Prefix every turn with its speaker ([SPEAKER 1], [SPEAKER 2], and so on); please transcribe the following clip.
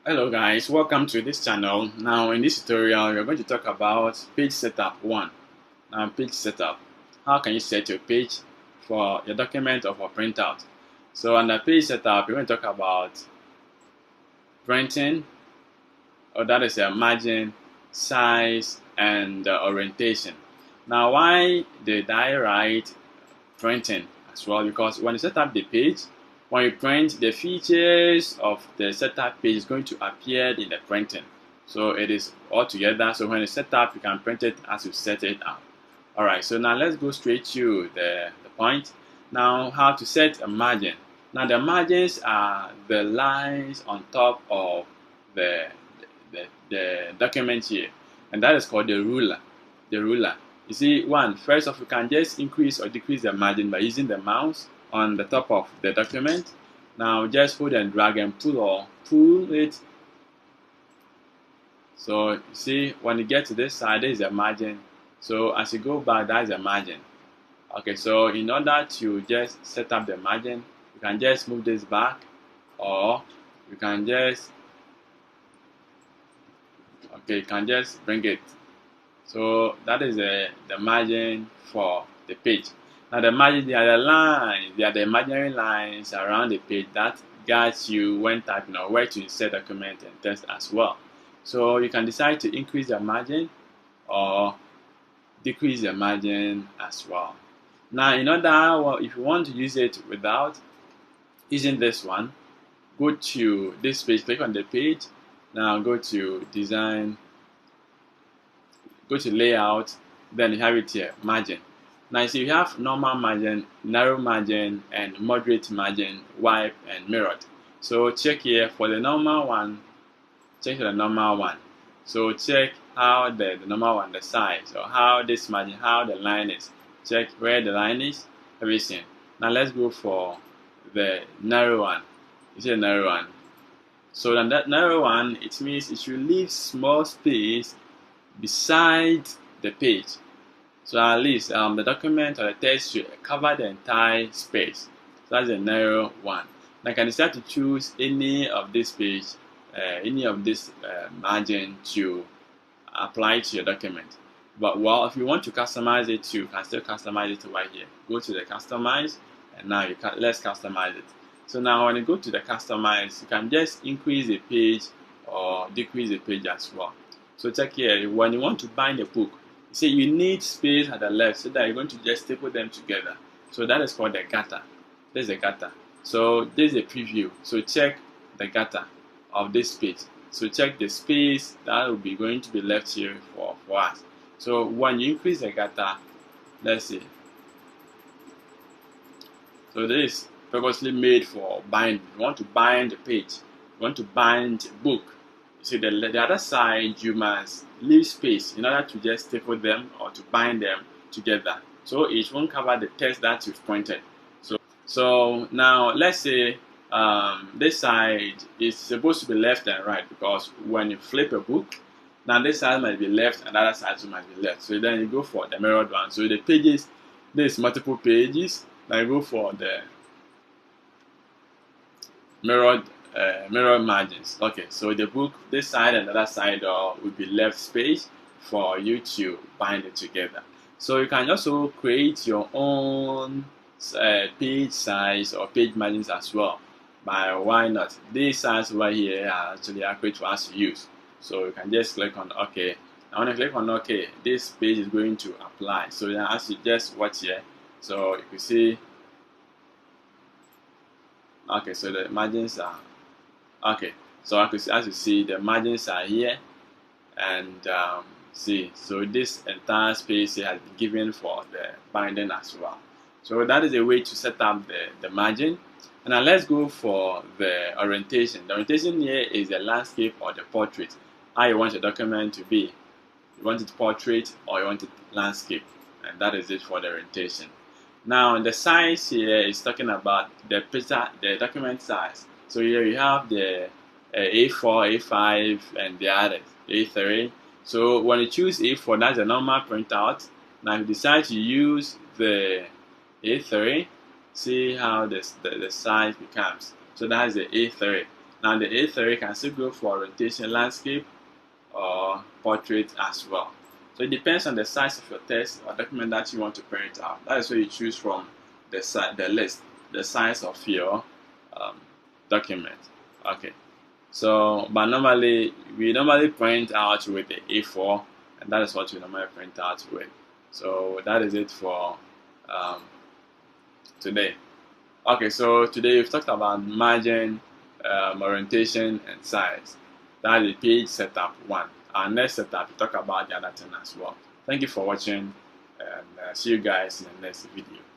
[SPEAKER 1] Hello guys, welcome to this channel. Now in this tutorial we're going to talk about page setup 1. Now page setup. How can you set your page for your document or for printout? So under page setup we're going to talk about printing, or that is a margin, size and orientation. Now why did I write printing as well? Because when you set up the page, when you print, the features of the setup page is going to appear in the printing. So it is all together. So when you set up, you can print it as you set it up. Alright, so now let's go straight to the point. Now how to set a margin. Now the margins are the lines on top of the document here. And that is called the ruler. The ruler. You see, first off, you can just increase or decrease the margin by using the mouse on the top of the document. Now just hold and drag and pull it. So you see, when you get to this side, there is a margin. So as you go back, that is a margin. Okay, so in order to just set up the margin, you can just move this back, or you can just bring it. So that is the margin for the page. Now the margin, they are the lines, they are the imaginary lines around the page that guides you when typing or where to insert document and text as well. So you can decide to increase the margin or decrease the margin as well. Now if you want to use it without using this one, go to this page, click on the page. Now go to design, go to layout, then you have it here, margin. Now you see you have normal margin, narrow margin, and moderate margin, wipe, and mirrored. So check here for the normal one, check the normal one. So check how the normal one, the size, or how this margin, how the line is. Check where the line is, everything. Now let's go for the narrow one. You see the narrow one. So then that narrow one, it means it should leave small space beside the page. So at least the document or the text should cover the entire space. So that's the narrow one. Now you can decide to choose any of this page, any of this margin to apply to your document. But if you want to customize it too, you can still customize it right here. Go to the customize, and now let's customize it. So now when you go to the customize, you can just increase the page or decrease the page as well. So check here, when you want to bind a book, you see you need space at the left so that you're going to just staple them together. So that is called the gutter. This is the gutter. So this is a preview. So check the gutter of this page. So check the space that will be going to be left here for us. So when you increase the gutter, let's see. So this is purposely made for binding. You want to bind the page, you want to bind a book. You see the other side, you must leave space in order to just staple them or to bind them together. So it won't cover the text that you've pointed. So now let's say this side is supposed to be left and right, because when you flip a book, now this side might be left and the other side might be left. So then you go for the mirrored one. So the pages, there's multiple pages. Now you go for the mirrored margins. Okay, so the book, this side and the other side will be left space for you to bind it together. So you can also create your own page size or page margins as well. But why not? These size right here are actually accurate for us to use. So you can just click on OK. Now when you click on OK, this page is going to apply. So then as you just watch here, so you can see. Okay, so the margins are okay. So as you see, the margins are here, and see. So this entire space here has been given for the binding as well. So that is a way to set up the margin. And now let's go for the orientation. The orientation here is the landscape or the portrait. How you want your document to be. You want it portrait or you want it landscape, and that is it for the orientation. Now the size here is talking about the document size. So here you have the A4, A5, and the others, A3. So when you choose A4, that's a normal printout. Now if you decide to use the A3, see how the size becomes. So that is the A3. Now the A3 can still go for rotation, landscape, or portrait as well. So it depends on the size of your text or document that you want to print out. That is where you choose from the list, the size of your document. Okay. So, but we normally print out with the A4, and that is what we normally print out with. So that is it for today. Okay, so today we've talked about margin, orientation, and size. That is page setup 1. Our next setup, we talk about the other thing as well. Thank you for watching, and see you guys in the next video.